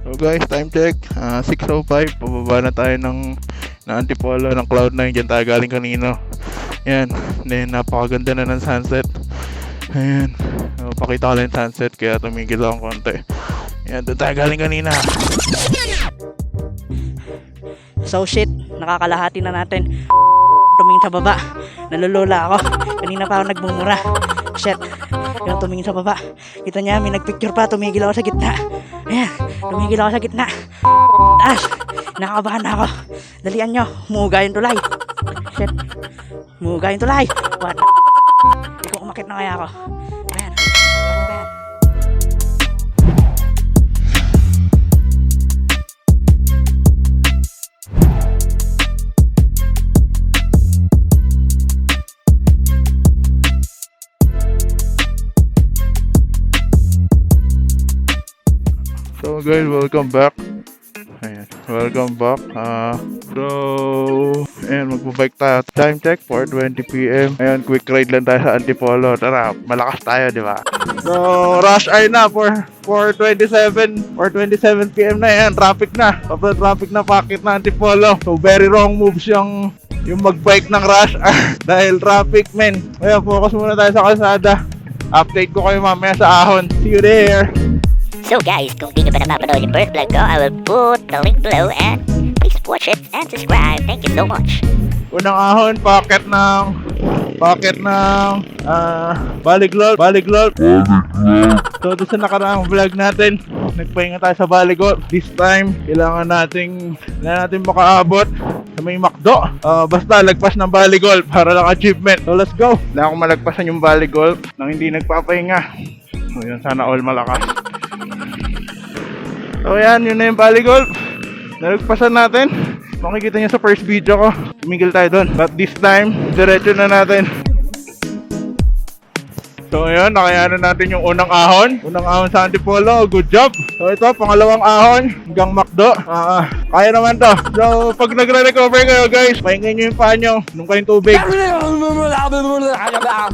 So guys, time check, 6:05, pababa na tayo ng Antipolo ng Cloud9, dyan tayo galing kanino. Yan, then napakaganda na ng sunset. Ayan, pakita ko lang yung sunset kaya tumigil ako konti. Yan, doon tayo galing kanina. So shit, nakakalahati na natin. Tumingin sa baba, nalulula ako. Kanina pa ako nagmumura. Shit, yung tumingin sa baba. Kita niya, may nagpicture pa, tumigil ako sa gitna. Ayan, tumigil ako sa gitna. Taas, nakakabahan na ako. Dalian nyo, muga yung tulay. Shit, muga yung tulay. What? Hindi ko umakit na kaya ako. Ayan, ano ba yan? So guys, welcome back. Ayan, welcome back. Ayan, magbabike tayo. Time check, 4:20 PM. Ayan, quick ride lang tayo sa Antipolo. Tara, malakas tayo, di ba? So, rush hour na for 4:27 PM na yan. Traffic na. Sobrang traffic na, packet na Antipolo. So, very wrong moves yung magbike ng rush hour dahil traffic, men. Ayan, focus muna tayo sa kalsada. Update ko kayo mamaya sa ahon. See you there. So guys, kung di nyo pa napapanood yung first vlog ko, I will put the link below and please watch it and subscribe. Thank you so much. Unang ahon, pocket ng Baliglol. So doon sa nakaraang vlog natin, nagpahinga tayo sa Baliglol. This time, kailangan natin makaabot sa may McDo. Basta lagpas ng Baliglol para lang achievement. So let's go. Wala akong malagpasan yung Baliglol nang hindi nagpapahinga. So yun, sana all malakas. So yan, yun na yung Baliglol. Nalagpasan natin. Makikita nyo sa first video ko, tumigil tayo doon. But this time, diretso na natin. So ayun, nakayanan natin yung unang ahon. Unang ahon sa Antipolo, good job. So ito, pangalawang ahon, hanggang McDo. Kaya naman to. So pag nagre-recover kayo guys, pahingin nyo yung paa nyo, nung kayong tubig.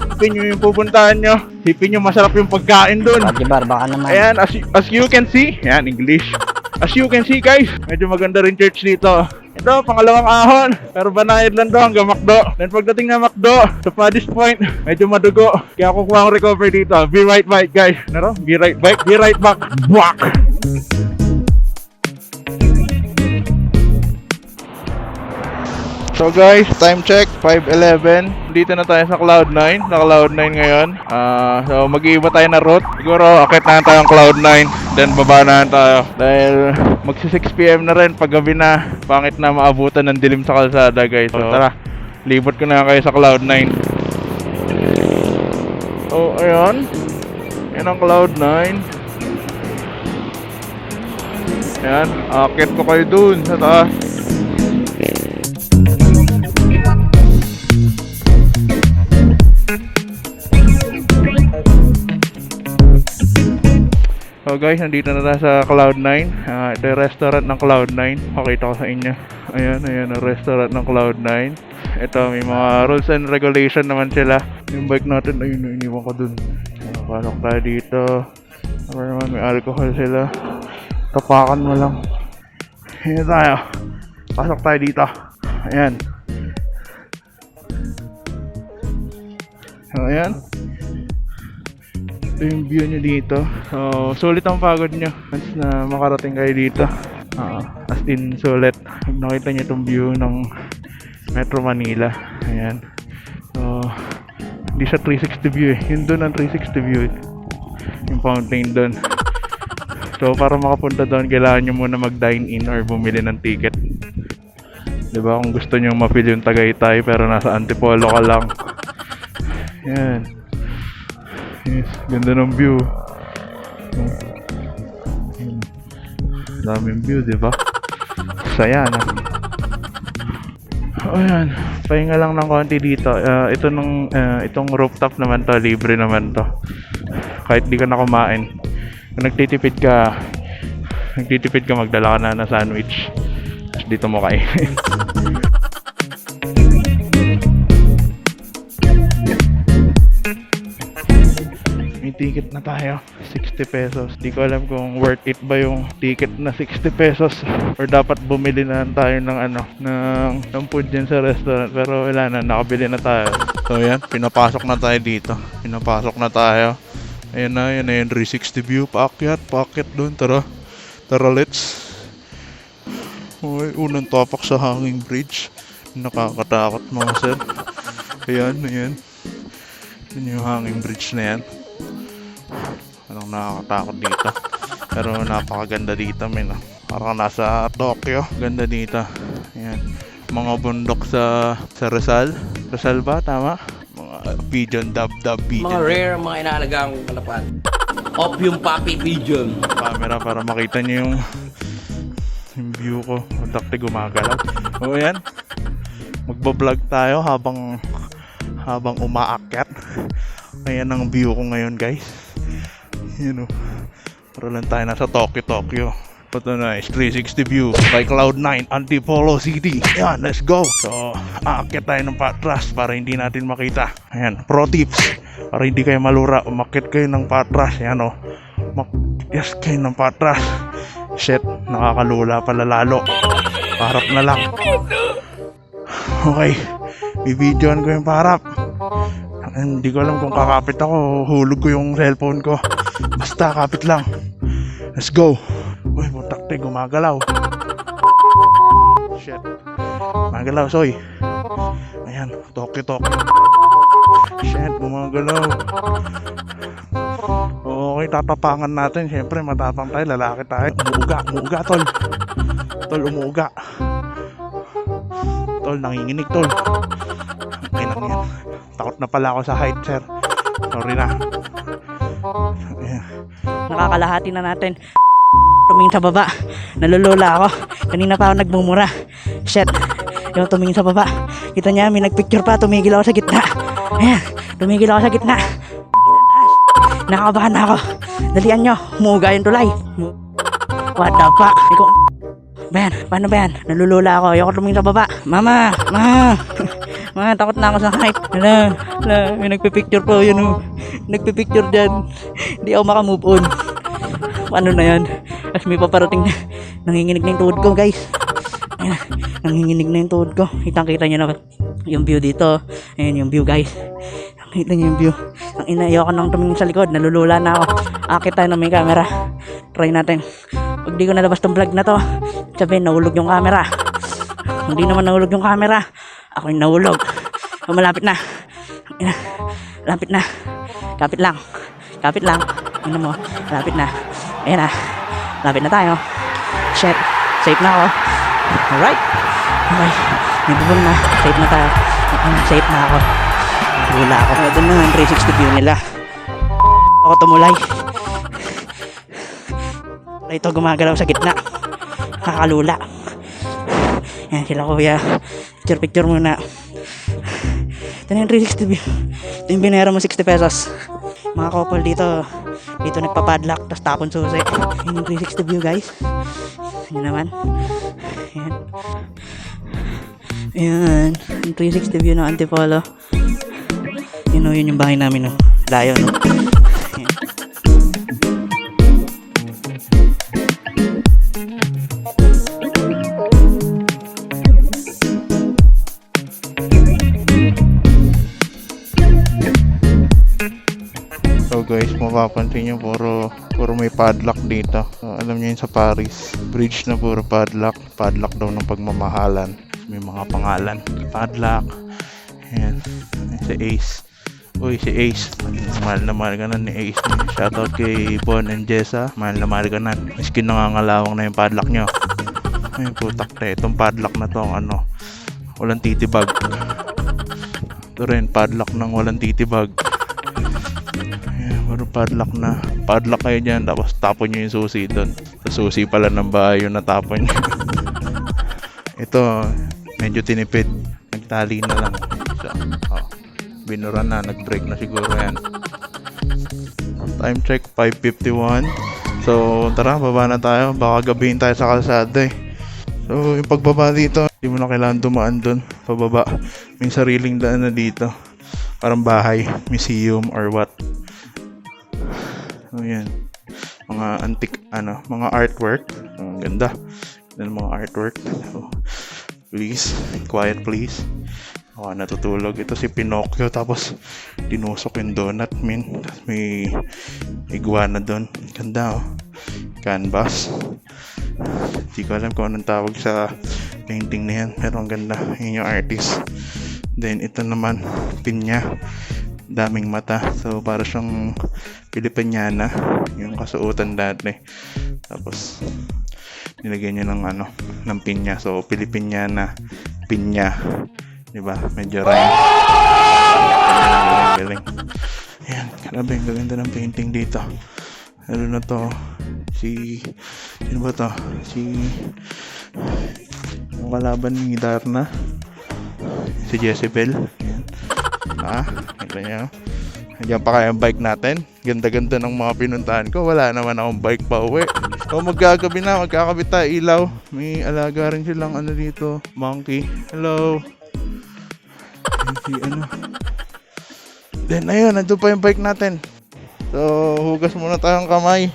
Sipin nyo yung pupuntahan nyo. Sipin nyo masarap yung pagkain doon. Pag-ibar, baka naman. Ayan, as you can see, ayan, English. As you can see guys, medyo maganda rin church dito. Ito, pangalawang ahon. Pero banayad lang doon hanggang McDo. Then pagdating na McDo, sa Paddy's Point, medyo madugo. Kaya kukuha ang recover dito. Be right back guys. Ano? Be right back. Be right back. Buwak! So guys, time check, 5:11. Dito na tayo sa Cloud9. Sa Cloud9 ngayon. So mag-iiba tayo na route. Siguro akit na tayo ang Cloud9. Then baba na tayo. Dahil magsi 6 PM na rin. Paggabi na, pangit na maabutan ng dilim sa kalsada guys. So tara, libot ko na kayo sa Cloud9. So ayun. Yan ang Cloud9. Yan, akit ko kayo dun sa taas. So guys, nandito na tayo sa Cloud9. Ito yung restaurant ng Cloud9. Pakita ko sa inyo. Ayan ang restaurant ng Cloud9. Ito, may mga rules and regulation naman sila. Yung bike natin, ayun, iniwan ko dun. Pasok tayo dito. Para naman may alcohol sila. Tapakan mo lang. Ayan tayo. Pasok tayo dito. Ayan. So, ayan. Ito yung view nyo dito. So, sulit ang pagod nyo once na makarating kayo dito. As in, sulit. Nakita nyo itong view ng Metro Manila. Ayan. So, hindi siya 360 view eh. Yun doon ang 360 view eh. Yung fountain doon. So, para makapunta doon, kailangan nyo muna mag-dine in or bumili ng ticket. Diba? Kung gusto nyo ma-feel yung Tagaytay pero nasa Antipolo ka lang. Ayan. Yes, ganda ng view. Daming view, di ba? Saya na. Ayan, pahinga lang ng konti dito. Itong rooftop naman to, libre naman to. Kahit di ka na kumain. Kung nagtitipid ka, magdala ka na sandwich. Tapos dito mo kainin. ticket na tayo. 60 pesos. Di ko alam kung worth it ba yung ticket na 60 pesos or dapat bumili na lang tayo ng ng food dyan sa restaurant. Pero wala na, nakabili na tayo. So yan, pinapasok na tayo dito. Pinapasok na tayo. Ayan na yung 360 view. Paakyat doon. Tara, let's. Okay, unang tapak sa hanging bridge. Nakakatakot mga sir. Ayan. Yun yung hanging bridge na yan. Anong nakakatakot dito. Pero napakaganda dito, men. Parang nasa Tokyo. Ganda dito. Ayan. Mga bundok sa Rizal. Rizal ba? Tama? Mga pigeon, dub pigeon. Mga rare, mga inaalagang kalapan. Opium Papi Pigeon. Camera para makita niyo yung view ko. Dakti gumagalaw. O yan. Magbablog tayo habang umaakyat. Ayan ang view ko ngayon, guys. Yun o. Para lang tayo nasa Tokyo. Ito na is 360 view by Cloud9 Antipolo City. Ayan, let's go. So, aakyat tayo ng patras para hindi natin makita. Ayan, pro tips. Para hindi kayo malura, umakyat kayo ng patras. Ayan o. Yes, kayo ng patras. Shit, nakakalula pala lalo. Parap na lang. Okay, i-videoan ko yung parap. Hindi ko alam kung kakapit ako, hulog ko yung cellphone ko. Basta kapit lang. Let's go. Uy, butakte, gumagalaw. Shit. Gumagalaw, soy. Ayan, Tokyo. Shit, gumagalaw. Okay, tatapangan natin. Siyempre, matapang tayo, lalaki tayo. Umuuga, tol. Tol, umuuga. Tol, nanginginig, tol. Okay lang yan. Takot na pala ako sa height, sir. Sorry na. Ayan. Nakakalahati na natin. Tumingin sa baba. Nalulula ako. Kanina pa ako nagmumura. Shit. Yung tumingin sa baba. Kita niya, may nagpicture pa. Tumigil ako sa gitna. Ayan. Tumigil ako sa gitna. Nakakabahan na ako. Dalian nyo. Umuuga yung tulay. What the fuck? Ikaw. Ben, paano ba yan? Nalulula ako. Ayoko tumingin sa baba. Mama! Ma, takot na ako sa height. Hala, may nagpipicture po. Yun o. Nagpipicture dyan. Hindi ako makamove on. Paano na yan? As may paparating na. Nanginginig na yung tuhod ko, guys. Ayan, nanginginig na yung tuhod ko. Kitang-kita nyo na yung view dito. Ayan yung view, guys. Nakita nyo yung view. Ang inayaw ko nang tumingin sa likod. Nalulula na ako. Akit tayo ng may camera. Try natin. Pag di ko nalabas tong vlog na to, sabihin, nahulog yung camera. Hindi naman nahulog yung camera. Ako yung nahulog. Malapit na. Lapit na. Kapit lang. Ano mo? Lapit na. Ayan na. Lapit na tayo. Shit. Safe na ako. Alright. Okay. May bubong na. Safe na tayo. Safe na ako. Wala ako. Doon na nga 360 view nila. Ako tumulay. Ito gumagalaw sa gitna. Nakakalula. Yan sila kuya. Picture muna. Ito na yung 360 view. Ito yung binera mo 60 pesos. Mga couple dito nagpapadlock tapos tapon susi. Yan yung 360 view, guys. Yan naman. Yan yung 360 view ng Antipolo. Yun yung bahay namin, no. Layo, no. Yan. So guys, mapapansin nyo puro may padlock dito. So, alam nyo yun sa Paris, bridge na puro padlock. Padlock daw ng pagmamahalan. May mga pangalan. Padlock. Ayan. Si Ace. Uy, si Ace. Mahal na mahal ka na ni Ace. Shoutout kay Bon and Jessa. Mahal na mahal ka na. Miskin nangangalawang na yung padlock nyo. Ay, putak na. Itong padlock na to, walang titibag. Ito rin, padlock ng walang titibag. Puro padlock na. Padlock kayo dyan, tapos tapon nyo yung susi doon. Sa susi pala ng bahay yung natapon nyo. Ito, medyo tinipid. Nagtali na lang. So, binura na, nag-break na siguro yan. Time check, 5:51. So, tara, baba na tayo. Baka gabihin tayo sa kalsada eh. So, yung pagbaba dito, hindi mo na kailangan dumaan doon. Pababa. May sariling daan na dito. Parang bahay, museum or what. So, yan. Mga antique, mga artwork. Ang ganda. Yan mga artwork. So, please, quiet please. Ako natutulog. Ito si Pinocchio, tapos tinusok yung donut, min. Tapos may iguana doon. Ganda, oh. Canvas. Hindi ko alam kung anong tawag sa painting na yan, pero ang ganda. Yun yung artist. Then ito naman, pinya. Daming mata. So para siyang Pilipiniana, yung kasuotan dati. Tapos nilagyan niya ng pinya. So Pilipiniana, pinya. Diba? Medyo rhyme. Galing. Ayan, grabe, ang ganda ng painting dito. Ano na to? Sino ba to? Yung kalaban ni Darna. Si Jezebel. Ayan. Ito niya. Nandiyan pa kaya ang bike natin. Ganda-ganda ng mga pinuntahan ko. Wala naman akong bike pa uwi. So magkakabit tayo ilaw. May alaga rin silang dito. Monkey. Hello. Then ayun, nandun pa yung bike natin. So hugas muna tayong kamay.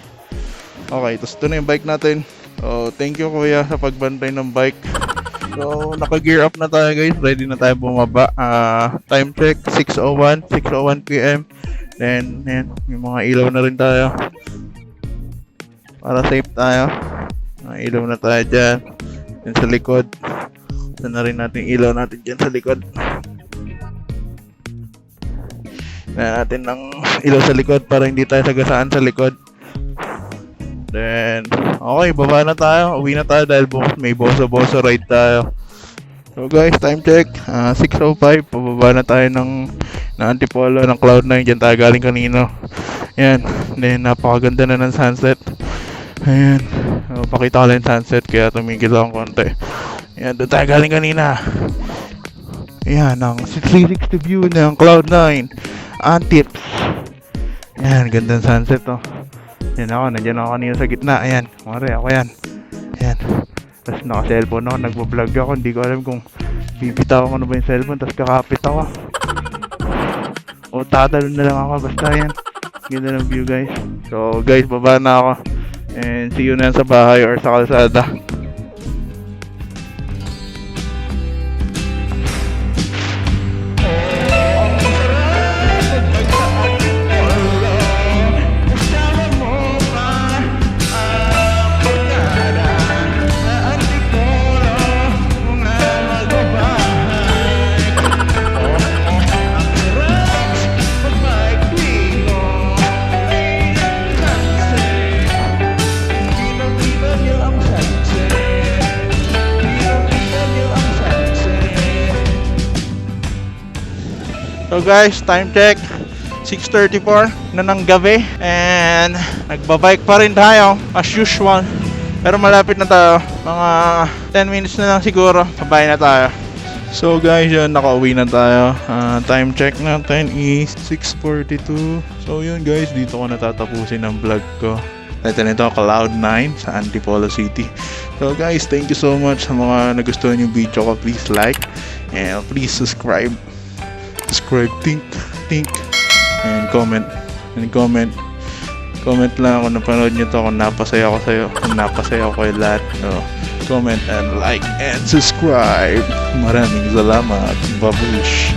Okay, tapos ito na yung bike natin. So thank you kuya sa pagbantay ng bike. So naka-gear up na tayo guys. Ready na tayo bumaba. Time check 6:01 PM. Then yan, may mga ilaw na rin tayo. Para safe tayo. Mga ilaw na tayo dyan. Yan sa likod. Ito na rin natin ilaw natin dyan sa likod. Na natin ng ilaw sa likod para hindi tayo sagasaan sa likod. Then, okay, baba na tayo. Uwi na tayo dahil bukas may boso-boso ride tayo. So guys, time check. 6:05. Pababa na tayo ng Antipolo, ng Cloud9. Diyan tayo galing kanino. Ayan. Then, napakaganda na ng sunset. Ayan. Pakita ko lang yung sunset kaya tumigil ako konti. Ayan, doon tayo galing kanina. Ayan, ang 360 view ng Cloud9. Antips. Ayan, gandang sunset oh. Ayan ako, nandiyan ako kanina sa gitna. Ayan, mare, ako yan. Ayan. Tapos naka-cellphone ako, nagbo-vlog ako. Hindi ko alam kung bibitaw ko na ba yung cellphone. Tapos kakapit ako. O tatalon na lang ako. Basta yan. Ganda ng view guys. So guys, baba na ako. And see you na sa bahay or sa kalsada. So guys, time check 6:34 na ng gabi and nagbabike pa rin tayo as usual. Pero malapit na tayo, mga 10 minutes na lang siguro, sabay na tayo. So guys, yun, nakauwi na tayo. Time check natin is 6:42. So yun guys, dito ko natatapusin ang vlog ko. Ito nito, Cloud9 sa Antipolo City. So guys, thank you so much sa mga nagustuhan yung video ko. Please like and please subscribe, think, and comment. Comment lang kung napanood nyo to, kung napasaya ko sa'yo, kung napasaya ko kayo lahat. So, comment and like and subscribe. Maraming salamat. Babush.